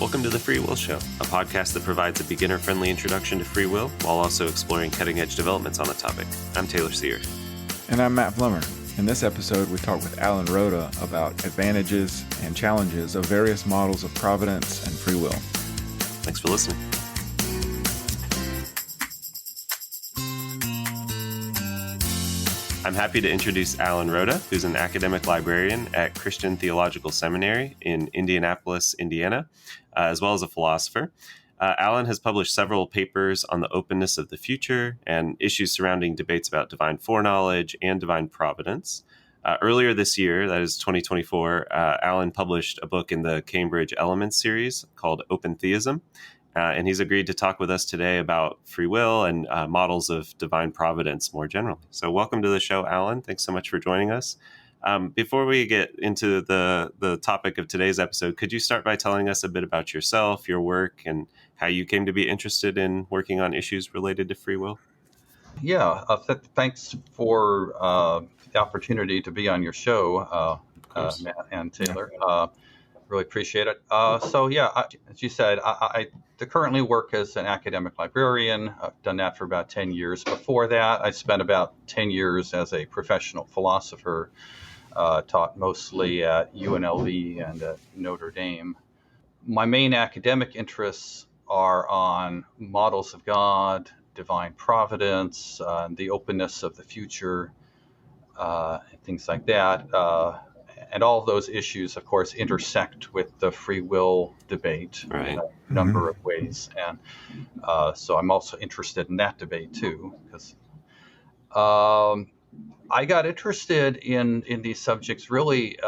Welcome to The Free Will Show, a podcast that provides a beginner-friendly introduction to free will while also exploring cutting-edge developments on the topic. I'm Taylor Sear. And I'm Matt Flummer. In this episode, we talk with Alan Rhoda about advantages and challenges of various models of providence and free will. Thanks for listening. I'm happy to introduce Alan Rhoda, who's an academic librarian at Christian Theological Seminary in Indianapolis, Indiana, as well as a philosopher. Alan has published several papers on the openness of the future and issues surrounding debates about divine foreknowledge and divine providence. Earlier this year, that is 2024, Alan published a book in the Cambridge Elements series called Open Theism. And he's agreed to talk with us today about free will and models of divine providence more generally. So welcome to the show, Alan. Thanks so much for joining us. Before we get into the topic of today's episode, could you start by telling us a bit about yourself, your work, and how you came to be interested in working on issues related to free will? Yeah, thanks for the opportunity to be on your show, Matt and Taylor. Really appreciate it. As you said, I currently work as an academic librarian. I've done that for about 10 years. Before that, I spent about 10 years as a professional philosopher, taught mostly at UNLV and at Notre Dame. My main academic interests are on models of God, divine providence, the openness of the future, things like that. And all of those issues, of course, intersect with the free will debate in a number of ways. And so I'm also interested in that debate, too, because I got interested in these subjects really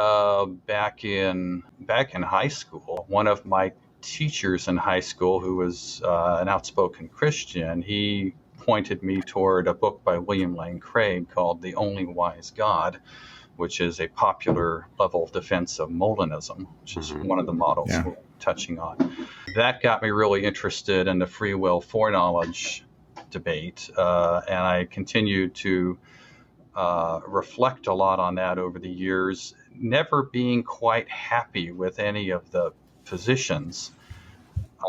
back in high school. One of my teachers in high school, who was an outspoken Christian, he pointed me toward a book by William Lane Craig called The Only Wise God, which is a popular level of defense of Molinism, which is one of the models we're touching on. That got me really interested in the free will foreknowledge debate, and I continued to reflect a lot on that over the years, never being quite happy with any of the positions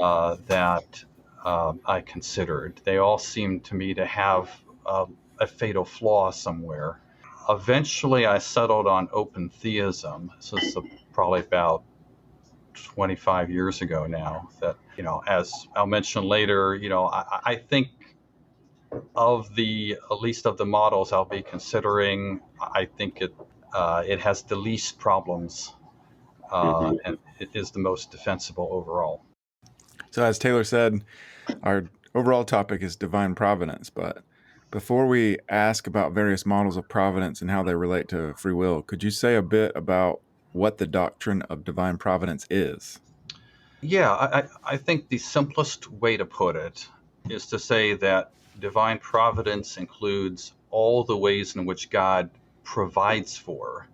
that I considered. They all seemed to me to have a fatal flaw somewhere. Eventually, I settled on open theism. This is probably about 25 years ago now. That, as I'll mention later, I think of at least of the models I'll be considering, I think it has the least problems, and it is the most defensible overall. So as Taylor said, our overall topic is divine providence, but before we ask about various models of providence and how they relate to free will, could you say a bit about what the doctrine of divine providence is? Yeah, I think the simplest way to put it is to say that divine providence includes all the ways in which God provides for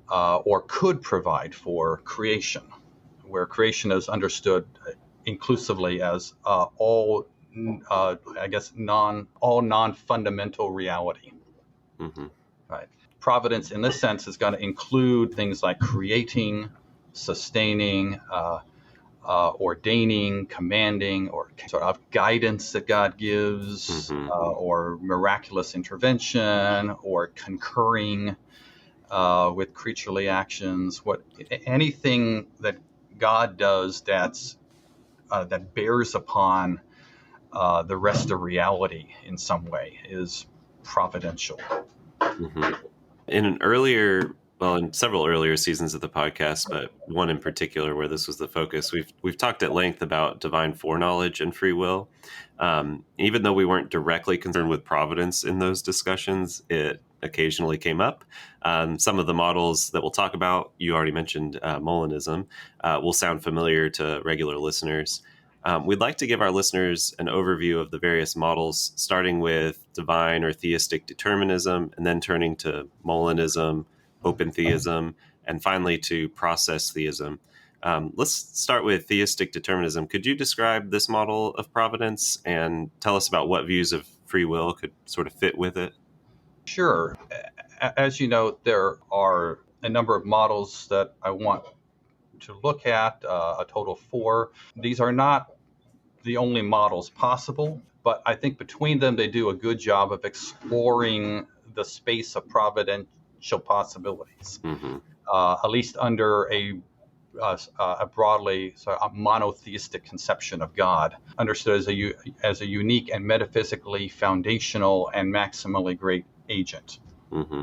or could provide for creation, where creation is understood inclusively as all non-fundamental reality. Right. Providence, in this sense, is going to include things like creating, sustaining, ordaining, commanding, or sort of guidance that God gives, or miraculous intervention, or concurring with creaturely actions. Anything that God does that bears upon the rest of reality in some way is providential. In several earlier seasons of the podcast, but one in particular where this was the focus, we've talked at length about divine foreknowledge and free will. Even though we weren't directly concerned with providence in those discussions, it occasionally came up. Some of the models that we'll talk about, you already mentioned Molinism, will sound familiar to regular listeners. We'd like to give our listeners an overview of the various models, starting with divine or theistic determinism, and then turning to Molinism, open theism, and finally to process theism. Let's start with theistic determinism. Could you describe this model of providence and tell us about what views of free will could sort of fit with it? Sure. As you know, there are a number of models that I want look at, a total of 4. These are not the only models possible, but I think between them they do a good job of exploring the space of providential possibilities, Mm-hmm. at least under a broadly a monotheistic conception of God, understood as a unique and metaphysically foundational and maximally great agent. Mm-hmm.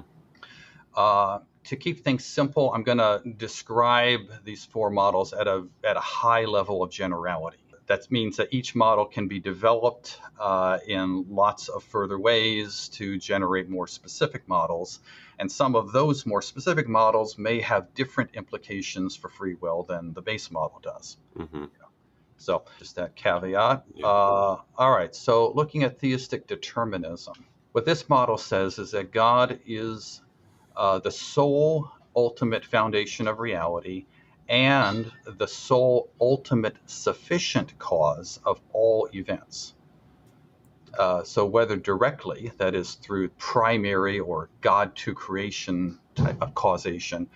To keep things simple, I'm going to describe these 4 models at a high level of generality. That means that each model can be developed in lots of further ways to generate more specific models. And some of those more specific models may have different implications for free will than the base model does. Mm-hmm. So just that caveat. Yeah. All right. So looking at theistic determinism, what this model says is that God is the sole ultimate foundation of reality and the sole ultimate sufficient cause of all events. So whether directly, that is through primary or God to creation type of causation,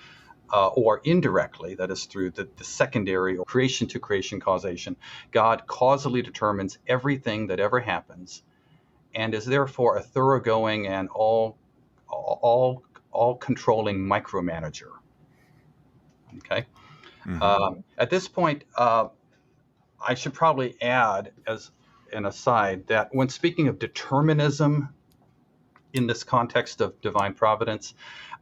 or indirectly, that is through the secondary or creation to creation causation, God causally determines everything that ever happens and is therefore a thoroughgoing and all controlling micromanager. Okay. Mm-hmm. At this point, I should probably add, as an aside, that when speaking of determinism in this context of divine providence,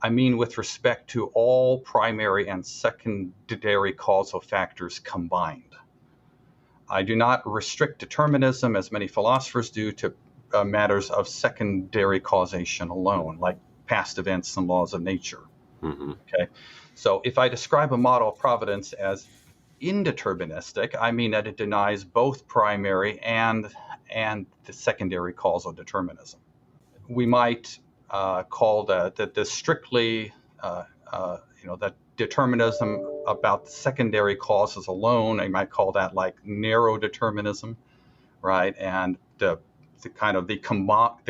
I mean with respect to all primary and secondary causal factors combined. I do not restrict determinism, as many philosophers do, to matters of secondary causation alone, like past events and laws of nature. Mm-hmm. Okay, so if I describe a model of providence as indeterministic, I mean that it denies both primary and the secondary causal determinism. We might call the strictly that determinism about the secondary causes alone. I might call that like narrow determinism, right? And the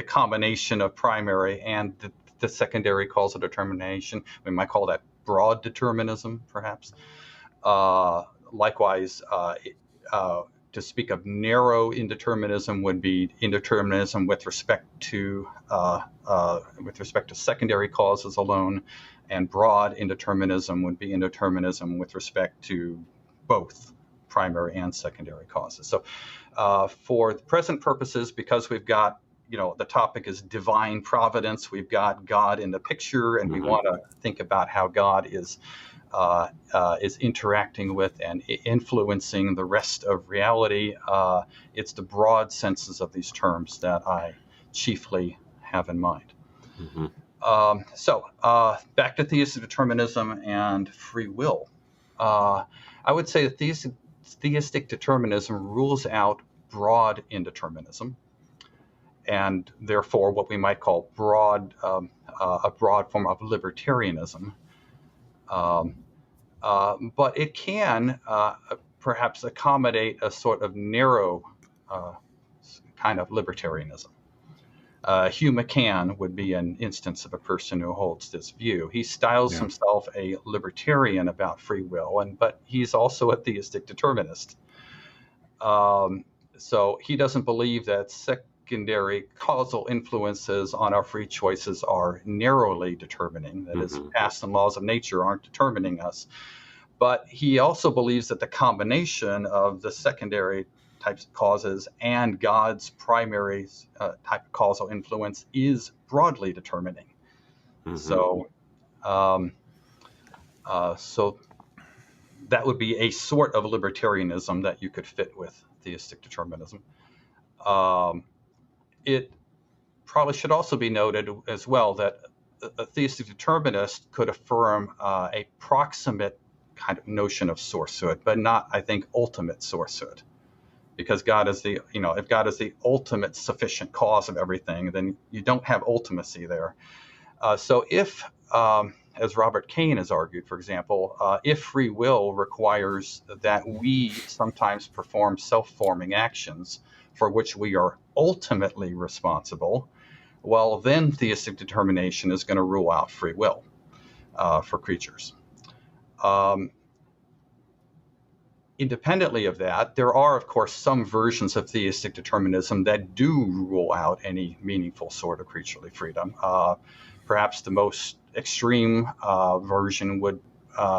combination of primary and the secondary causal determination, we might call that broad determinism, perhaps. Likewise, to speak of narrow indeterminism would be indeterminism with respect to secondary causes alone, and broad indeterminism would be indeterminism with respect to both primary and secondary causes. So, for the present purposes, because we've got the topic is divine providence, we've got God in the picture, and we want to think about how God is interacting with and influencing the rest of reality. It's the broad senses of these terms that I chiefly have in mind. Mm-hmm. So back to theistic determinism and free will. I would say that theistic determinism rules out broad indeterminism, and therefore what we might call a broad form of libertarianism. But it can perhaps accommodate a sort of narrow kind of libertarianism. Hugh McCann would be an instance of a person who holds this view. He styles himself a libertarian about free will, but he's also a theistic determinist. So he doesn't believe that secondary causal influences on our free choices are narrowly determining. That is, past and laws of nature aren't determining us. But he also believes that the combination of the secondary types of causes and God's primary type of causal influence is broadly determining. Mm-hmm. So that would be a sort of libertarianism that you could fit with theistic determinism. It probably should also be noted as well that a theistic determinist could affirm a proximate kind of notion of sourcehood, but not, I think, ultimate sourcehood. Because God is if God is the ultimate sufficient cause of everything, then you don't have ultimacy there. So if, as Robert Kane has argued, for example, if free will requires that we sometimes perform self-forming actions for which we are ultimately responsible, well, then theistic determination is going to rule out free will for creatures. Independently of that, there are, of course, some versions of theistic determinism that do rule out any meaningful sort of creaturely freedom. Perhaps the most extreme version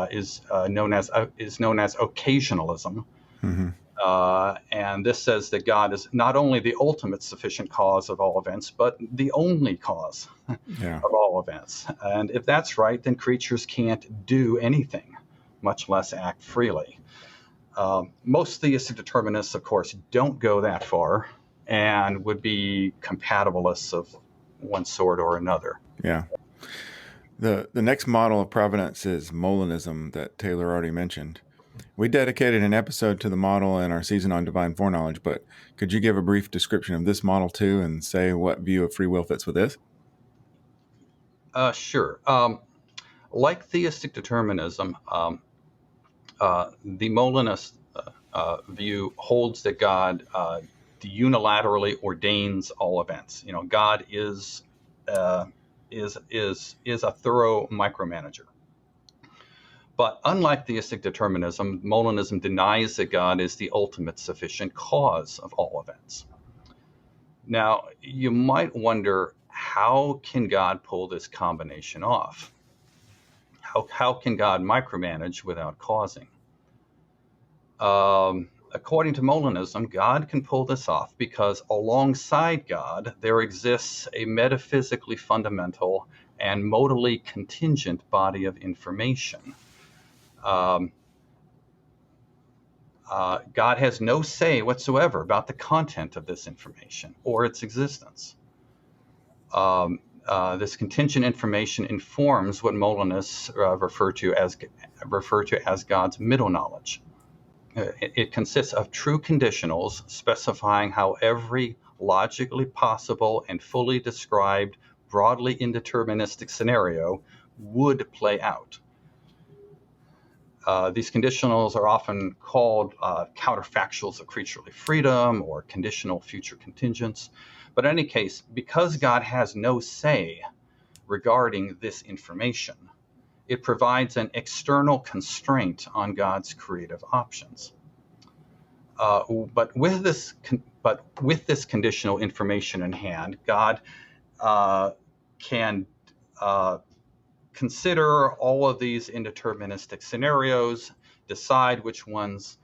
is known as occasionalism, Mm-hmm. and this says that God is not only the ultimate sufficient cause of all events, but the only cause Yeah. of all events. And if that's right, then creatures can't do anything, much less act freely. Most theistic determinists, of course, don't go that far and would be compatibilists of one sort or another. Yeah. The next model of providence is Molinism that Taylor already mentioned. We dedicated an episode to the model in our season on divine foreknowledge, but could you give a brief description of this model too and say what view of free will fits with this? Sure. Like theistic determinism, the Molinist view holds that God unilaterally ordains all events. You know, God is a thorough micromanager. But unlike theistic determinism, Molinism denies that God is the ultimate sufficient cause of all events. Now, you might wonder, how can God pull this combination off? How can God micromanage without causing? According to Molinism, God can pull this off because alongside God, there exists a metaphysically fundamental and modally contingent body of information. God has no say whatsoever about the content of this information or its existence. This contingent information informs what Molinists refer to as God's middle knowledge. It consists of true conditionals specifying how every logically possible and fully described, broadly indeterministic scenario would play out. These conditionals are often called counterfactuals of creaturely freedom or conditional future contingents. But in any case, because God has no say regarding this information, it provides an external constraint on God's creative options. But with this conditional information in hand, God can consider all of these indeterministic scenarios, decide which ones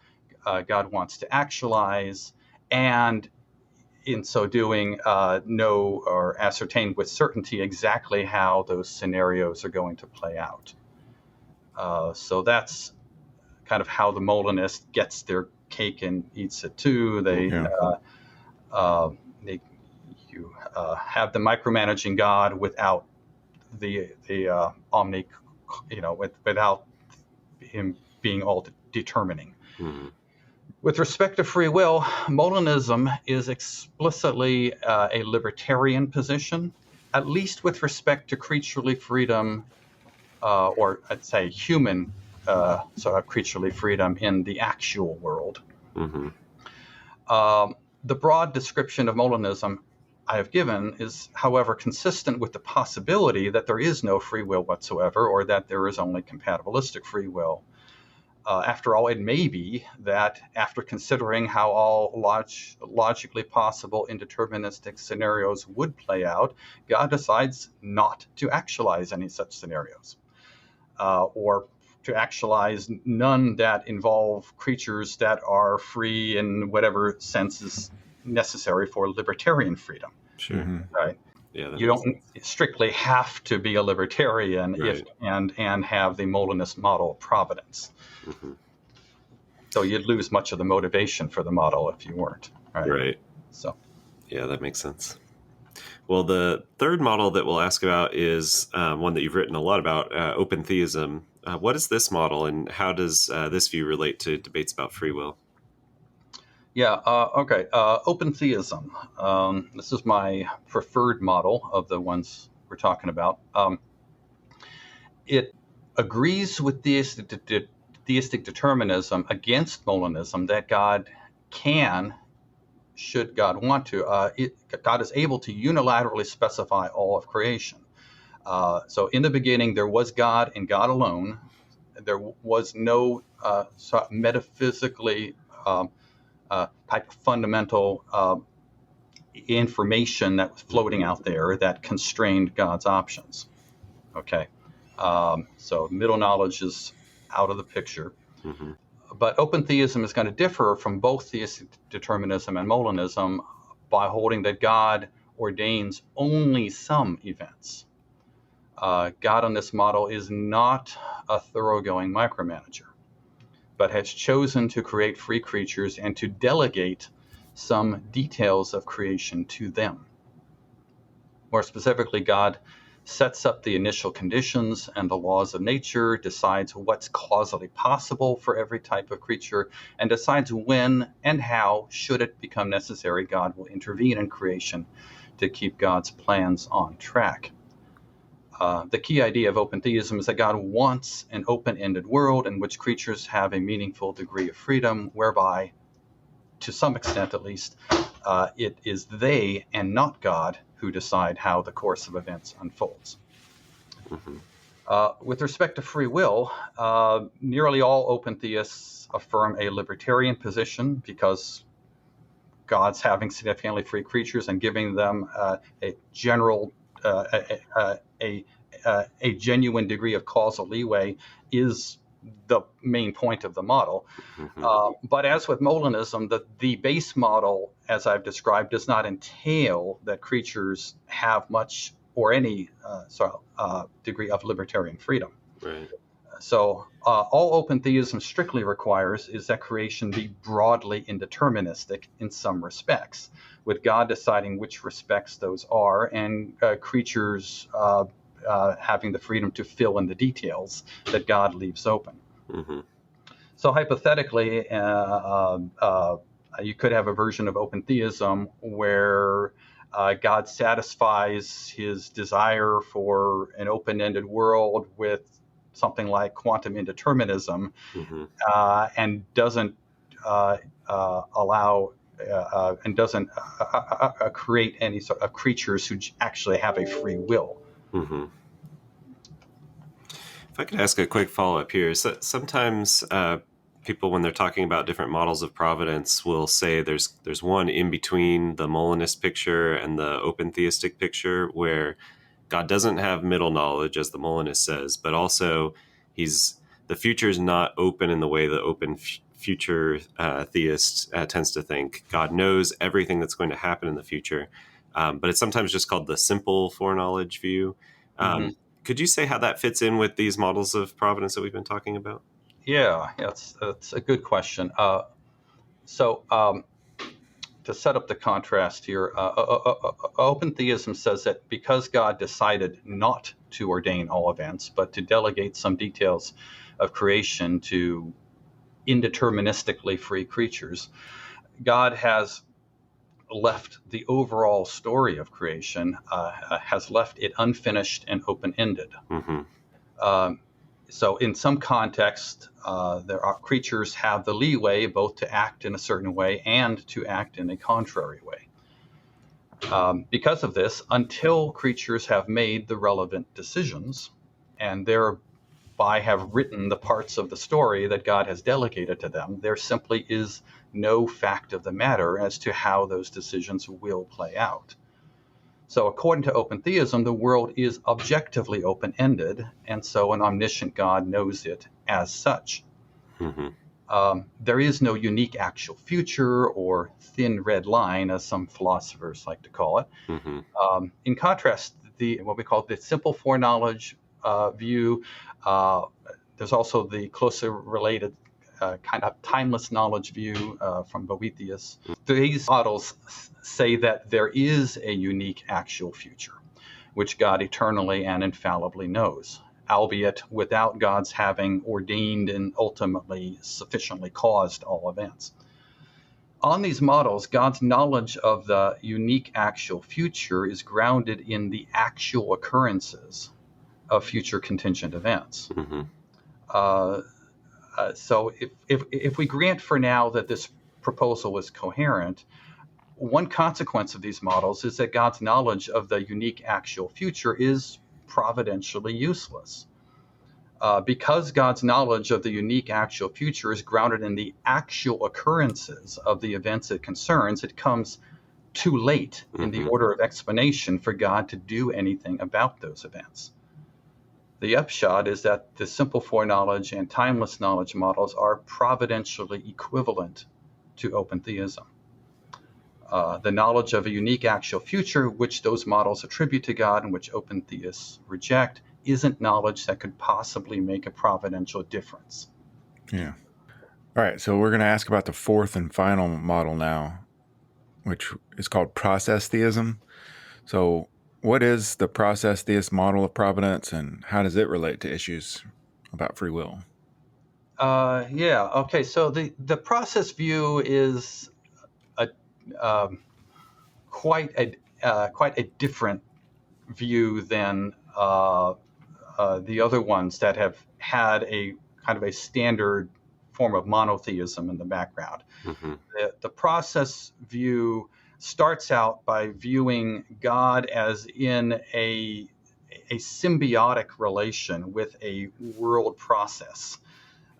God wants to actualize, and in so doing, know or ascertain with certainty exactly how those scenarios are going to play out. So that's kind of how the Molinist gets their cake and eats it too. You have the micromanaging God without the omni, without him being all determining. Mm-hmm. With respect to free will, Molinism is explicitly a libertarian position, at least with respect to creaturely freedom, or I'd say human sort of creaturely freedom in the actual world. Mm-hmm. The broad description of Molinism I have given is, however, consistent with the possibility that there is no free will whatsoever, or that there is only compatibilistic free will. After all, it may be that after considering how all logically possible indeterministic scenarios would play out, God decides not to actualize any such scenarios, or to actualize none that involve creatures that are free in whatever sense is necessary for libertarian freedom. Sure. Mm-hmm. Right? Yeah, You don't strictly have to be a libertarian right. and have the Molinist model of providence. Mm-hmm. So you'd lose much of the motivation for the model if you weren't. Right. So, yeah, that makes sense. Well, the third model that we'll ask about is one that you've written a lot about, open theism. What is this model, and how does this view relate to debates about free will? Yeah, okay. Open theism. This is my preferred model of the ones we're talking about. It agrees with theistic determinism against Molinism that God can, should God want to, God is able to unilaterally specify all of creation. So in the beginning, there was God and God alone. There was no so metaphysically type of fundamental information that was floating out there that constrained God's options. Okay, so middle knowledge is out of the picture. Mm-hmm. But open theism is going to differ from both theistic determinism and Molinism by holding that God ordains only some events. God on this model is not a thoroughgoing micromanager, but has chosen to create free creatures and to delegate some details of creation to them. More specifically, God sets up the initial conditions and the laws of nature, decides what's causally possible for every type of creature, and decides when and how, should it become necessary, God will intervene in creation to keep God's plans on track. The key idea of open theism is that God wants an open-ended world in which creatures have a meaningful degree of freedom, whereby, to some extent at least, it is they and not God who decide how the course of events unfolds. Mm-hmm. With respect to free will, nearly all open theists affirm a libertarian position because God's having significantly free creatures and giving them a general, a genuine degree of causal leeway is the main point of the model. Mm-hmm. But as with Molinism, the base model, as I've described, does not entail that creatures have much or any degree of libertarian freedom. Right. So all open theism strictly requires is that creation be broadly indeterministic in some respects, with God deciding which respects those are, and creatures having the freedom to fill in the details that God leaves open. Mm-hmm. So hypothetically, you could have a version of open theism where God satisfies his desire for an open-ended world with something like quantum indeterminism, Mm-hmm. And doesn't allow and doesn't create any sort of creatures who actually have a free will. Mm-hmm. If I could ask a quick follow-up here. So sometimes people, when they're talking about different models of providence, will say there's one in between the Molinist picture and the open theistic picture where God doesn't have middle knowledge, as the Molinist says, but also the future is not open in the way the open future theist tends to think. God knows everything that's going to happen in the future, but it's sometimes just called the simple foreknowledge view. Mm-hmm. Could you say how that fits in with these models of providence that we've been talking about? Yeah, that's a good question. So to set up the contrast here, open theism says that because God decided not to ordain all events, but to delegate some details of creation to indeterministically free creatures, God has left the overall story of creation, has left it unfinished and open-ended. Mm-hmm. So in some context, creatures have the leeway both to act in a certain way and to act in a contrary way. Because of this, until creatures have made the relevant decisions and thereby have written the parts of the story that God has delegated to them, there simply is no fact of the matter as to how those decisions will play out. So according to open theism, the world is objectively open-ended, and so an omniscient God knows it as such. Mm-hmm. There is no unique actual future or thin red line, as some philosophers like to call it. Mm-hmm. In contrast, what we call the simple foreknowledge view, there's also the closely related kind of timeless knowledge view from Boethius. These models say that there is a unique actual future, which God eternally and infallibly knows, albeit without God's having ordained and ultimately sufficiently caused all events. On these models, God's knowledge of the unique actual future is grounded in the actual occurrences of future contingent events. Mm-hmm. So if we grant for now that this proposal is coherent, one consequence of these models is that God's knowledge of the unique actual future is providentially useless. Because God's knowledge of the unique actual future is grounded in the actual occurrences of the events it concerns, it comes too late in the order of explanation for God to do anything about those events. The upshot is that the simple foreknowledge and timeless knowledge models are providentially equivalent to open theism. The knowledge of a unique actual future, which those models attribute to God and which open theists reject, isn't knowledge that could possibly make a providential difference. Yeah. All right, so we're going to ask about the fourth and final model now, which is called process theism. So what is the process theist model of providence, and how does it relate to issues about free will? Okay. So the process view is a quite a different view than the other ones that have had a kind of a standard form of monotheism in the background. The process view starts out by viewing God as in a symbiotic relation with a world process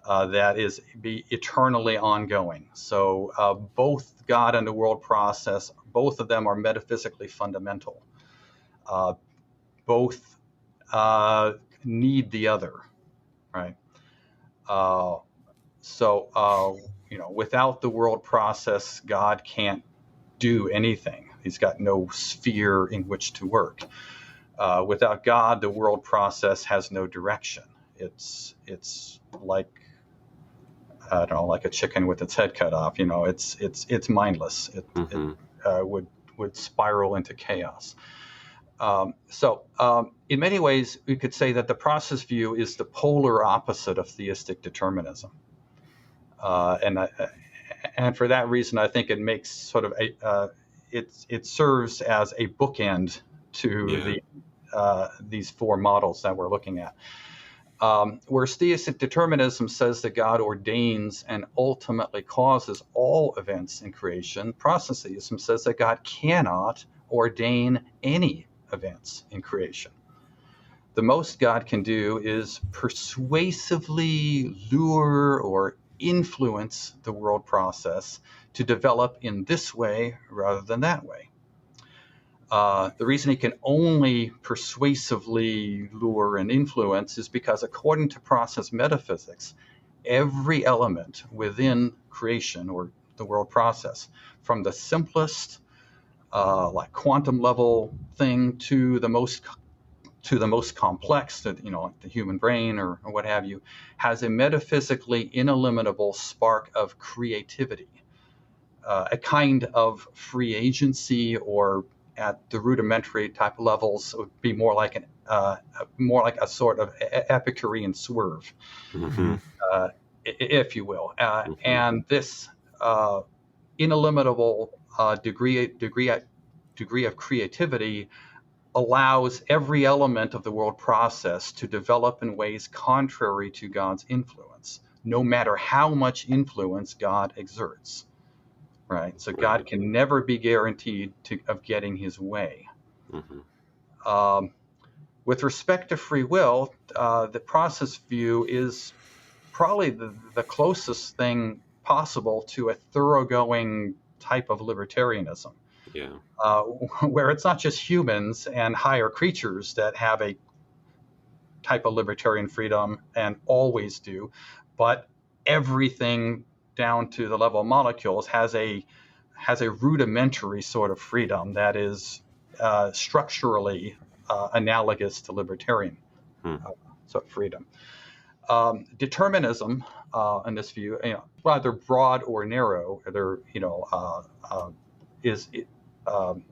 that is be eternally ongoing. So both God and the world process, both of them are metaphysically fundamental. Both need the other, right? Without the world process, God can't do anything. He's got no sphere in which to work. Without God, the world process has no direction. It's like, I don't know, like a chicken with its head cut off. It's mindless. It would spiral into chaos. In many ways, we could say that the process view is the polar opposite of theistic determinism. And for that reason, I think it makes sort of it serves as a bookend to these four models that we're looking at. Whereas theistic determinism says that God ordains and ultimately causes all events in creation, process theism says that God cannot ordain any events in creation. The most God can do is persuasively lure or influence the world process to develop in this way rather than that way. The reason he can only persuasively lure and influence is because, according to process metaphysics, every element within creation or the world process, from the simplest like quantum level thing to the most complex, like the human brain or what have you, has a metaphysically ineliminable spark of creativity, a kind of free agency, or at the rudimentary type levels, it would be more like a sort of Epicurean swerve, if you will. And this ineliminable degree of creativity allows every element of the world process to develop in ways contrary to God's influence, no matter how much influence God exerts. Right? So God can never be guaranteed of getting his way. With respect to free will, the process view is probably the closest thing possible to a thoroughgoing type of libertarianism. Where it's not just humans and higher creatures that have a type of libertarian freedom and always do, but everything down to the level of molecules has a rudimentary sort of freedom that is structurally analogous to libertarian sort of freedom. Determinism, in this view, whether broad or narrow, is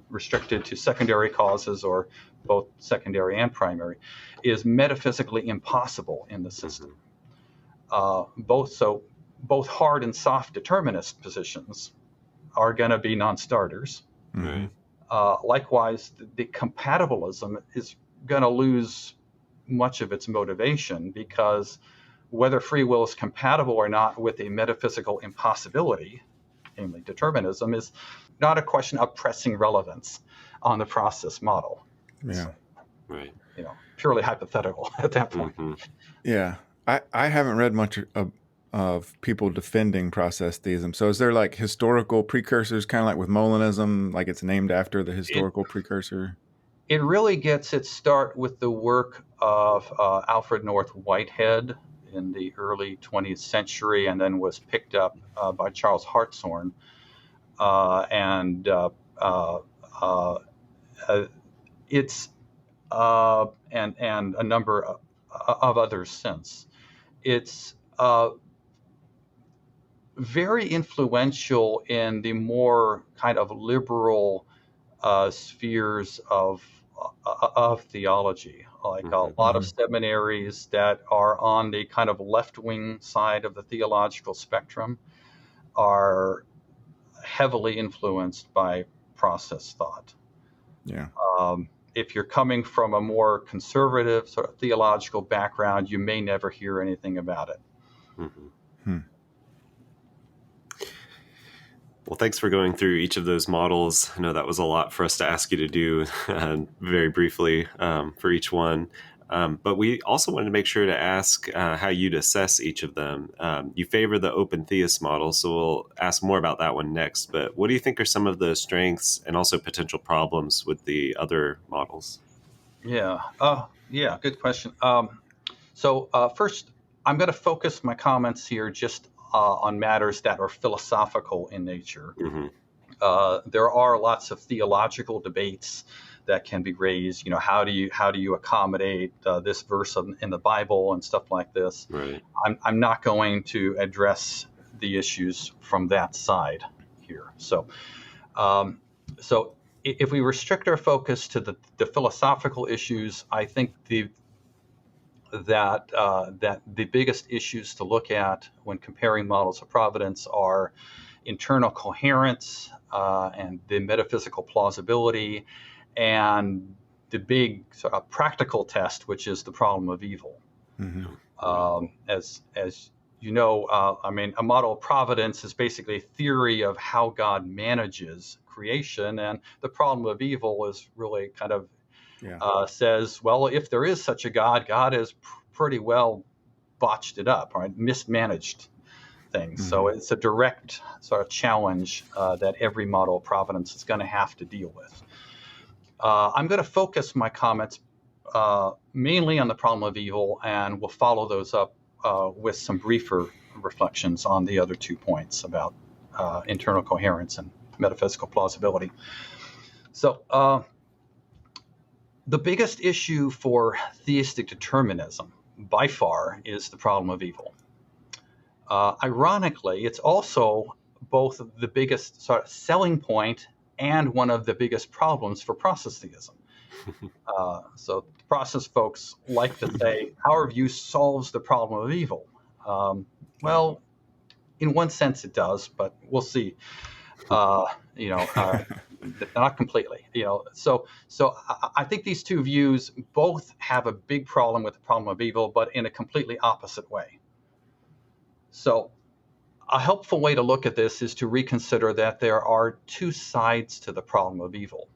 restricted to secondary causes or both secondary and primary, is metaphysically impossible in the system. Both hard and soft determinist positions are going to be non-starters. Likewise, the compatibilism is going to lose much of its motivation, because whether free will is compatible or not with a metaphysical impossibility, namely determinism, is not a question of pressing relevance on the process model. Right. Purely hypothetical at that point. Mm-hmm. Yeah. I haven't read much of people defending process theism. So is there like historical precursors, kind of like with Molinism, like it's named after the It, historical precursor? it really gets its start with the work of Alfred North Whitehead in the early 20th century, and then was picked up by Charles Hartshorne and it's and a number of others since. It's very influential in the more kind of liberal spheres of theology. Like a lot of seminaries that are on the kind of left-wing side of the theological spectrum are heavily influenced by process thought. Yeah. If you're coming from a more conservative sort of theological background, you may never hear anything about it. Hmm. Well, thanks for going through each of those models. I know that was a lot for us to ask you to do very briefly for each one. But we also wanted to make sure to ask how you'd assess each of them. You favor the open theist model, so we'll ask more about that one next. But what do you think are some of the strengths and also potential problems with the other models? Yeah. Good question. So first, I'm going to focus my comments here just on matters that are philosophical in nature. Mm-hmm. There are lots of theological debates that can be raised. How do you accommodate this verse in the Bible and stuff like this? Right. I'm not going to address the issues from that side here. So if we restrict our focus to the philosophical issues, I think that the biggest issues to look at when comparing models of providence are internal coherence and the metaphysical plausibility, and the big sort of practical test, which is the problem of evil. As you know, a model of providence is basically a theory of how God manages creation, and the problem of evil is really kind of says, well, if there is such a God, God has pretty well botched it up, right? Mismanaged things. So it's a direct sort of challenge that every model of providence is going to have to deal with. I'm going to focus my comments mainly on the problem of evil, and we'll follow those up with some briefer reflections on the other 2 points about internal coherence and metaphysical plausibility. So the biggest issue for theistic determinism by far is the problem of evil. Ironically, it's also both the biggest sort of selling point and one of the biggest problems for process theism. So process folks like to say, our view solves the problem of evil. Well, in one sense it does, but we'll see. Not completely. So I think these two views both have a big problem with the problem of evil, but in a completely opposite way. So a helpful way to look at this is to reconsider that there are two sides to the problem of evil.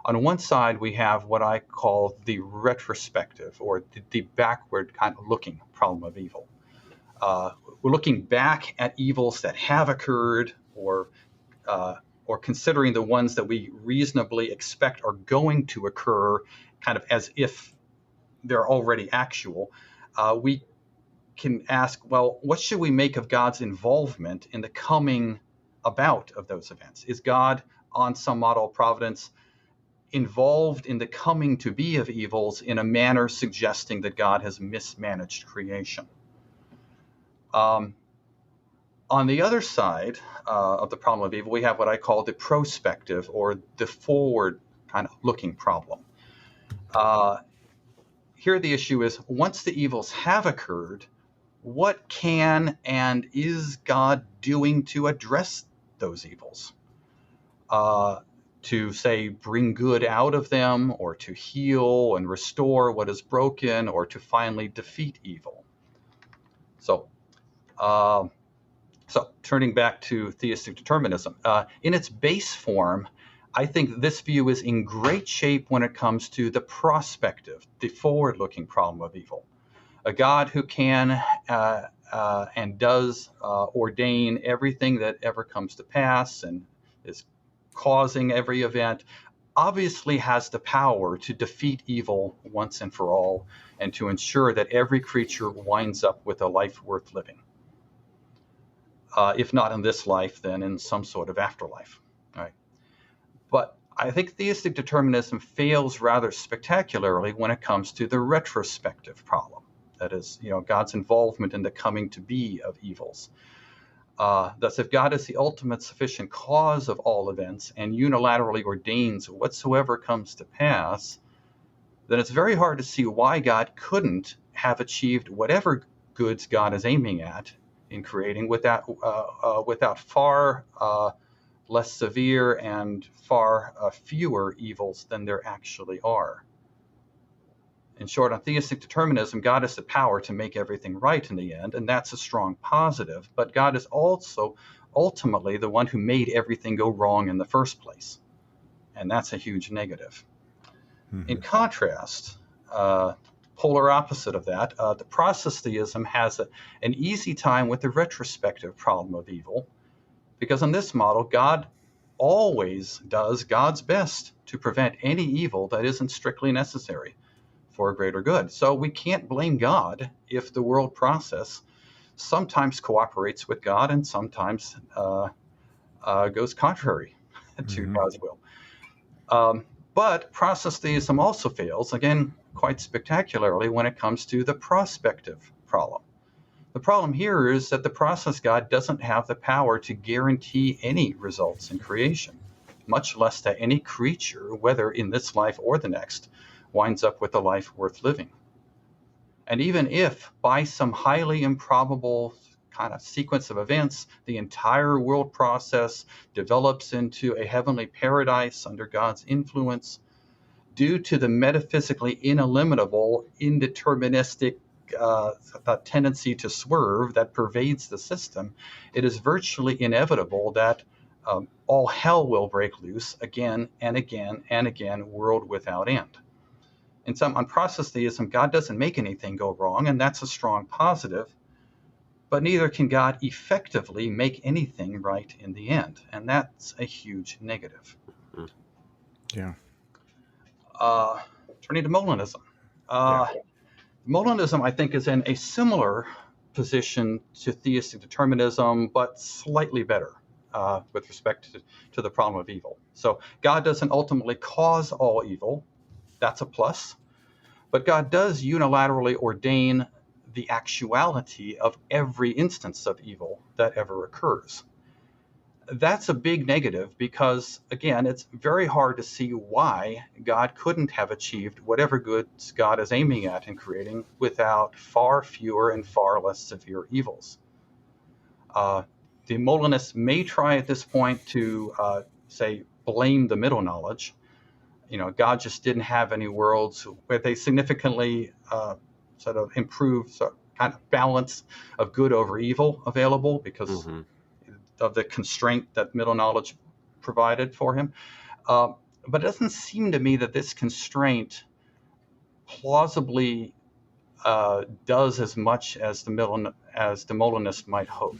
On one side, we have what I call the retrospective, or the backward kind of looking problem of evil. We're looking back at evils that have occurred, or considering the ones that we reasonably expect are going to occur, kind of as if they're already actual. We can ask, well, what should we make of God's involvement in the coming about of those events? Is God, on some model of providence, involved in the coming to be of evils in a manner suggesting that God has mismanaged creation? On the other side of the problem of evil, we have what I call the prospective, or the forward kind of looking problem. Here the issue is, once the evils have occurred, what can and is God doing to address those evils? To, say, bring good out of them, or to heal and restore what is broken, or to finally defeat evil. So turning back to theistic determinism, in its base form, I think this view is in great shape when it comes to the prospective, the forward-looking problem of evil. A God who can and does ordain everything that ever comes to pass and is causing every event, obviously has the power to defeat evil once and for all and to ensure that every creature winds up with a life worth living. If not in this life, then in some sort of afterlife. Right? But I think theistic determinism fails rather spectacularly when it comes to the retrospective problem. That is, God's involvement in the coming to be of evils. Thus, if God is the ultimate sufficient cause of all events and unilaterally ordains whatsoever comes to pass, then it's very hard to see why God couldn't have achieved whatever goods God is aiming at in creating without far less severe and far fewer evils than there actually are. In short, on theistic determinism, God has the power to make everything right in the end, and that's a strong positive. But God is also ultimately the one who made everything go wrong in the first place, and that's a huge negative. In contrast, polar opposite of that, the process theism has an easy time with the retrospective problem of evil, because in this model, God always does God's best to prevent any evil that isn't strictly necessary for a greater good. So we can't blame God if the world process sometimes cooperates with God and sometimes goes contrary to God's will. But process theism also fails, again, quite spectacularly when it comes to the prospective problem. The problem here is that the process God doesn't have the power to guarantee any results in creation, much less that any creature, whether in this life or the next, winds up with a life worth living. And even if, by some highly improbable kind of sequence of events, the entire world process develops into a heavenly paradise under God's influence, due to the metaphysically ineliminable, indeterministic tendency to swerve that pervades the system, it is virtually inevitable that all hell will break loose again and again and again, world without end. On process theism, God doesn't make anything go wrong, and that's a strong positive, but neither can God effectively make anything right in the end, and that's a huge negative. Yeah. Turning to Molinism. Molinism, I think, is in a similar position to theistic determinism, but slightly better with respect to the problem of evil. So God doesn't ultimately cause all evil. That's a plus. But God does unilaterally ordain the actuality of every instance of evil that ever occurs. That's a big negative because, again, it's very hard to see why God couldn't have achieved whatever goods God is aiming at in creating without far fewer and far less severe evils. The Molinists may try at this point to, say, blame the middle knowledge. God just didn't have any worlds where they significantly sort of improved kind of balance of good over evil available because of the constraint that middle knowledge provided for him. But it doesn't seem to me that this constraint plausibly does as much as the Molinist might hope.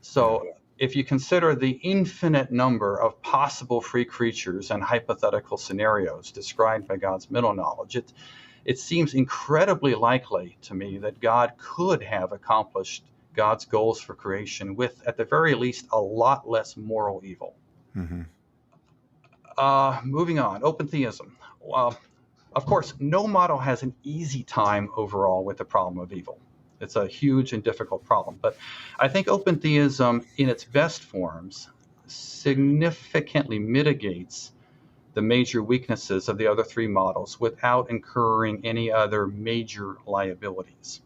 So if you consider the infinite number of possible free creatures and hypothetical scenarios described by God's middle knowledge, it seems incredibly likely to me that God could have accomplished God's goals for creation with, at the very least, a lot less moral evil. Moving on, open theism. Of course, no model has an easy time overall with the problem of evil. It's a huge and difficult problem. But I think open theism, in its best forms, significantly mitigates the major weaknesses of the other three models without incurring any other major liabilities.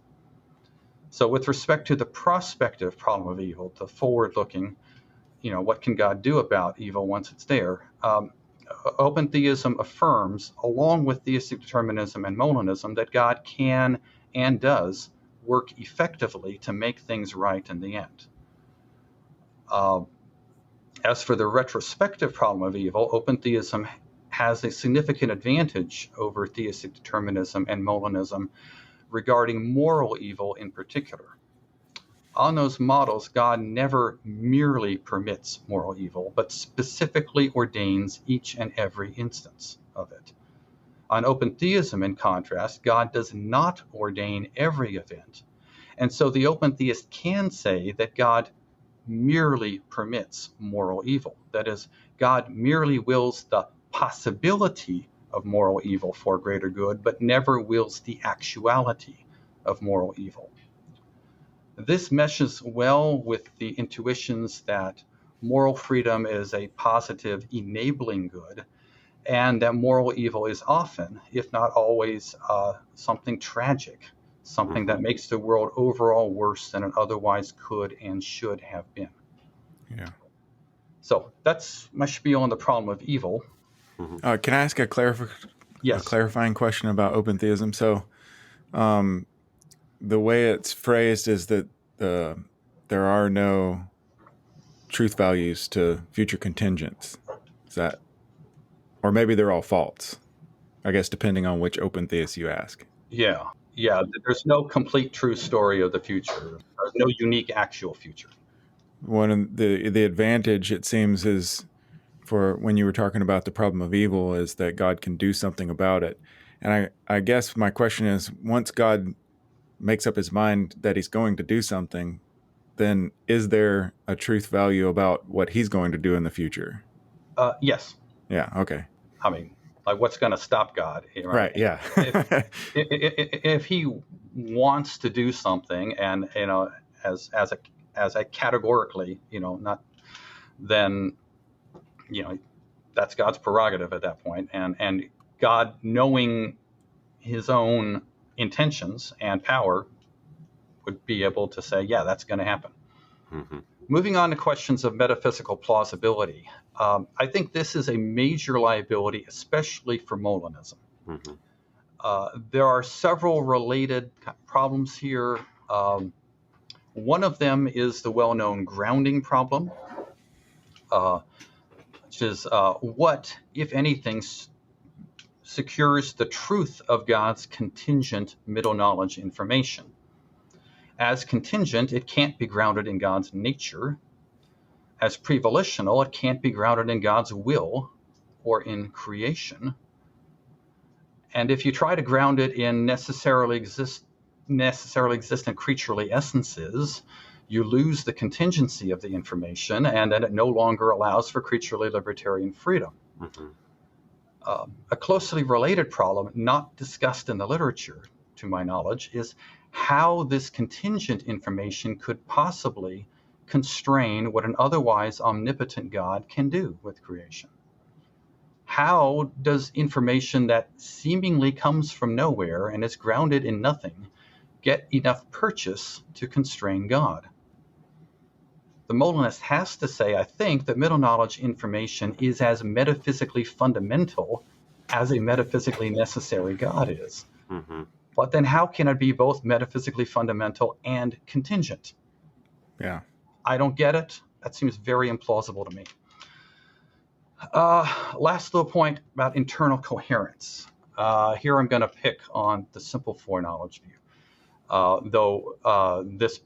So with respect to the prospective problem of evil, the forward-looking, what can God do about evil once it's there? Open theism affirms, along with theistic determinism and Molinism, that God can and does work effectively to make things right in the end. As for the retrospective problem of evil, open theism has a significant advantage over theistic determinism and Molinism regarding moral evil in particular. On those models, God never merely permits moral evil, but specifically ordains each and every instance of it. On open theism, in contrast, God does not ordain every event. And so the open theist can say that God merely permits moral evil. That is, God merely wills the possibility of moral evil for greater good, but never wills the actuality of moral evil. This meshes well with the intuitions that moral freedom is a positive, enabling good, and that moral evil is often, if not always, something tragic, something that makes the world overall worse than it otherwise could and should have been. Yeah. So that's my spiel on the problem of evil. Can I ask a clarifying question about open theism? So, the way it's phrased is that there are no truth values to future contingents. Is that, or maybe they're all false? I guess depending on which open theist you ask. Yeah. There's no complete true story of the future. There's no unique actual future. One of the advantage, it seems, is for when you were talking about the problem of evil, is that God can do something about it. And I guess my question is, once God makes up his mind that he's going to do something, then is there a truth value about what he's going to do in the future? Yes. Yeah. Okay. I mean, like, what's going to stop God? Right. Yeah. if he wants to do something, and as a categorically, not, then that's God's prerogative at that point, and God, knowing his own intentions and power, would be able to say, yeah, that's going to happen. Mm-hmm. Moving on to questions of metaphysical plausibility. I think this is a major liability, especially for Molinism. Mm-hmm. There are several related problems here. One of them is the well-known grounding problem, which is what, if anything, secures the truth of God's contingent middle knowledge information. As contingent, it can't be grounded in God's nature. As prevolitional, it can't be grounded in God's will or in creation. And if you try to ground it in necessarily existent creaturely essences, you lose the contingency of the information, and then it no longer allows for creaturely libertarian freedom. Mm-hmm. A closely related problem, not discussed in the literature, to my knowledge, is how this contingent information could possibly constrain what an otherwise omnipotent God can do with creation. How does information that seemingly comes from nowhere and is grounded in nothing get enough purchase to constrain God? The Molinist has to say, I think, that middle knowledge information is as metaphysically fundamental as a metaphysically necessary God is. Mm-hmm. But then how can it be both metaphysically fundamental and contingent? Yeah. I don't get it. That seems very implausible to me. Last little point about internal coherence. Here I'm going to pick on the simple foreknowledge view, though this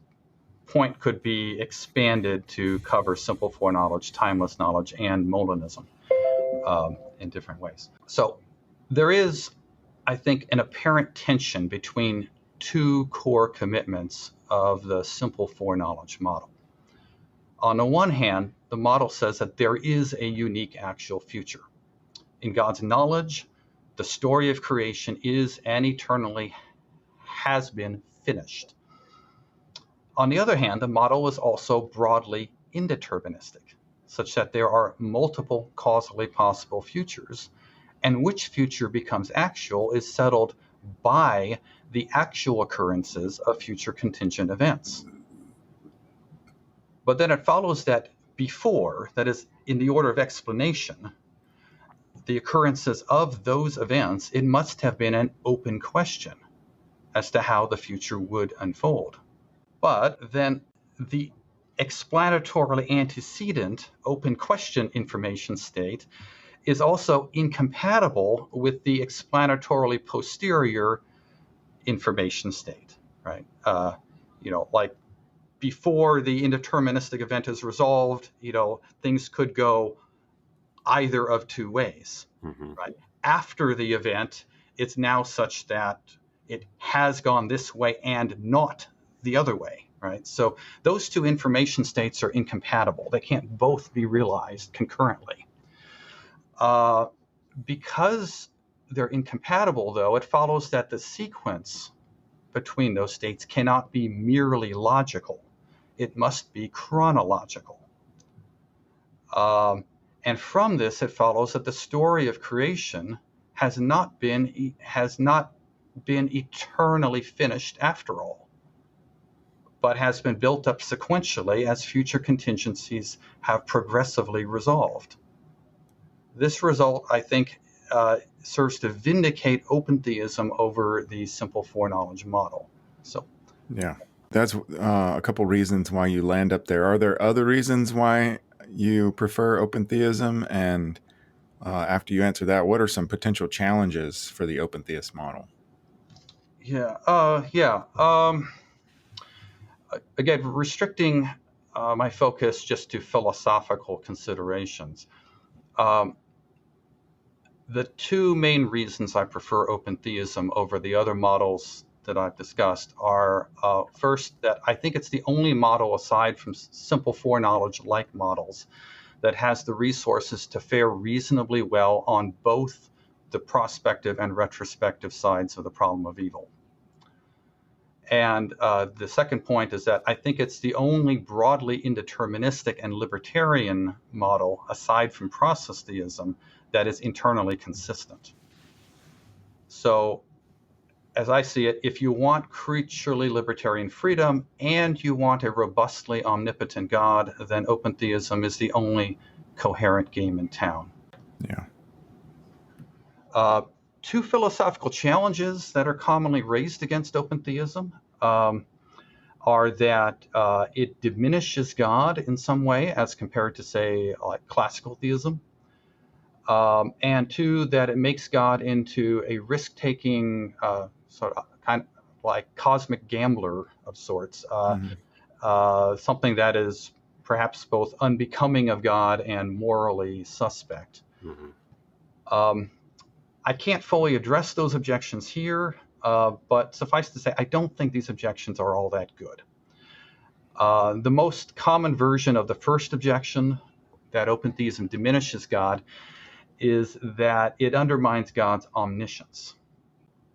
point could be expanded to cover simple foreknowledge, timeless knowledge, and Molinism in different ways. So there is, I think, an apparent tension between two core commitments of the simple foreknowledge model. On the one hand, the model says that there is a unique actual future. In God's knowledge, the story of creation is and eternally has been finished. On the other hand, the model is also broadly indeterministic, such that there are multiple causally possible futures, and which future becomes actual is settled by the actual occurrences of future contingent events. But then it follows that before, that is, in the order of explanation, the occurrences of those events, it must have been an open question as to how the future would unfold. But then the explanatorily antecedent open question information state is also incompatible with the explanatorily posterior information state, right? Like before the indeterministic event is resolved, things could go either of two ways, right? After the event, it's now such that it has gone this way and not the other way, right? So those two information states are incompatible. They can't both be realized concurrently. Because they're incompatible, though, it follows that the sequence between those states cannot be merely logical. It must be chronological. And from this, it follows that the story of creation has not been eternally finished after all, but has been built up sequentially as future contingencies have progressively resolved. This result, I think, serves to vindicate open theism over the simple foreknowledge model. So, yeah, that's a couple reasons why you land up there. Are there other reasons why you prefer open theism? And after you answer that, what are some potential challenges for the open theist model? Again, restricting my focus just to philosophical considerations. The two main reasons I prefer open theism over the other models that I've discussed are first, that I think it's the only model aside from simple foreknowledge-like models that has the resources to fare reasonably well on both the prospective and retrospective sides of the problem of evil. And the second point is that I think it's the only broadly indeterministic and libertarian model, aside from process theism, that is internally consistent. So, as I see it, if you want creaturely libertarian freedom and you want a robustly omnipotent God, then open theism is the only coherent game in town. Yeah. Two philosophical challenges that are commonly raised against open theism are that it diminishes God in some way as compared to, say, like classical theism, and two, that it makes God into a risk-taking sort of kind of like cosmic gambler of sorts, something that is perhaps both unbecoming of God and morally suspect. I can't fully address those objections here, but suffice to say, I don't think these objections are all that good. The most common version of the first objection, that open theism diminishes God, is that it undermines God's omniscience.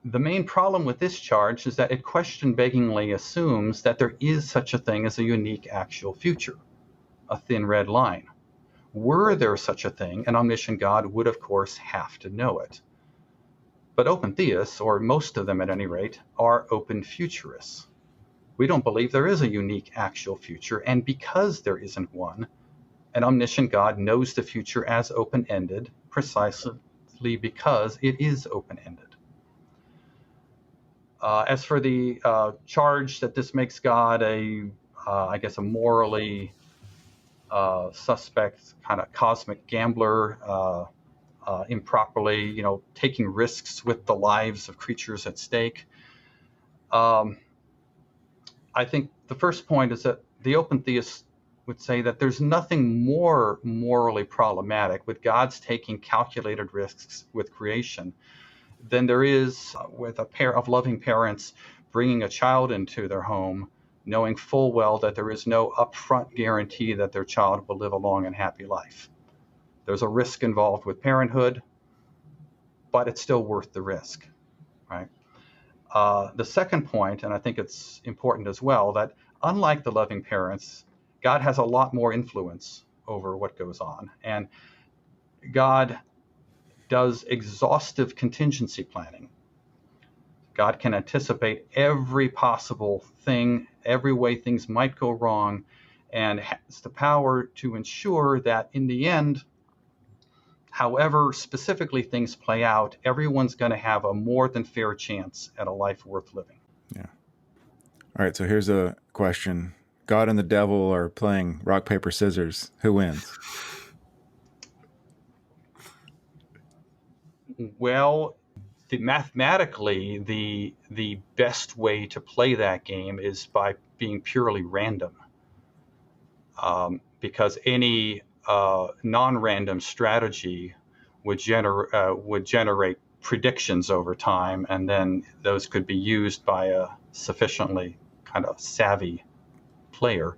The main problem with this charge is that it question-beggingly assumes that there is such a thing as a unique actual future, a thin red line. Were there such a thing, an omniscient God would, of course, have to know it. But open theists, or most of them at any rate, are open futurists. We don't believe there is a unique actual future, and because there isn't one, an omniscient God knows the future as open-ended precisely because it is open-ended. As for the charge that this makes God a morally suspect kind of cosmic gambler, improperly, taking risks with the lives of creatures at stake, I think the first point is that the open theists would say that there's nothing more morally problematic with God's taking calculated risks with creation than there is with a pair of loving parents bringing a child into their home, knowing full well that there is no upfront guarantee that their child will live a long and happy life. There's a risk involved with parenthood, but it's still worth the risk, right? The second point, and I think it's important as well, that unlike the loving parents, God has a lot more influence over what goes on. And God does exhaustive contingency planning. God can anticipate every possible thing, every way things might go wrong, and has the power to ensure that in the end, however specifically things play out, everyone's going to have a more than fair chance at a life worth living. Yeah. All right. So here's a question God and the devil are playing rock, paper, scissors, who wins? Well, mathematically, the best way to play that game is by being purely random, because any non-random strategy would generate predictions over time, and then those could be used by a sufficiently kind of savvy player.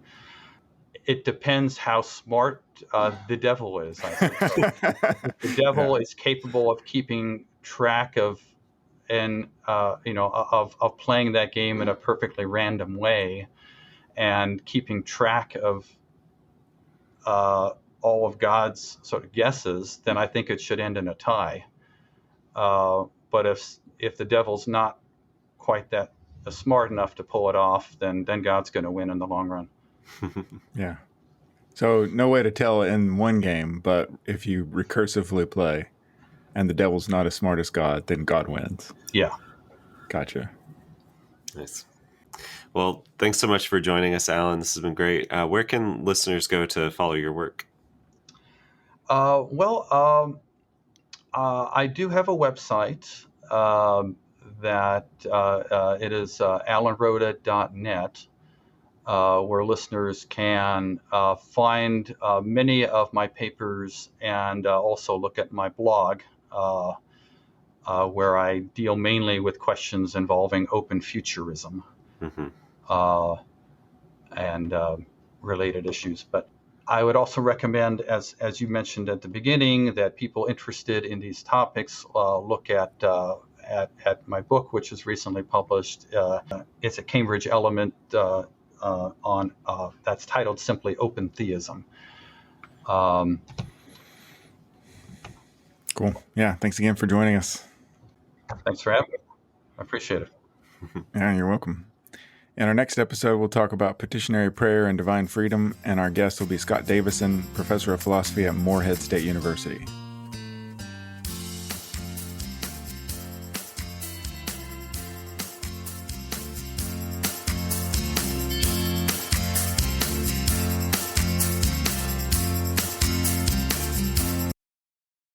It depends how smart the devil is, I suppose. If the devil is capable of keeping track of of playing that game in a perfectly random way and keeping track of all of God's sort of guesses, then I think it should end in a tie. But if the devil's not quite that smart enough to pull it off, then God's going to win in the long run. Yeah. So no way to tell in one game, but if you recursively play and the devil's not as smart as God, then God wins. Yeah. Gotcha. Nice. Well, thanks so much for joining us, Alan. This has been great. Where can listeners go to follow your work? I do have a website that it is alanrhoda.net, where listeners can find many of my papers and also look at my blog, where I deal mainly with questions involving open futurism and related issues. But I would also recommend, as you mentioned at the beginning, that people interested in these topics look at my book, which is recently published. It's a Cambridge Element on that's titled simply Open Theism. Cool. Yeah. Thanks again for joining us. Thanks for having me. I appreciate it. Yeah, you're welcome. In our next episode, we'll talk about petitionary prayer and divine freedom, and our guest will be Scott Davison, professor of philosophy at Morehead State University.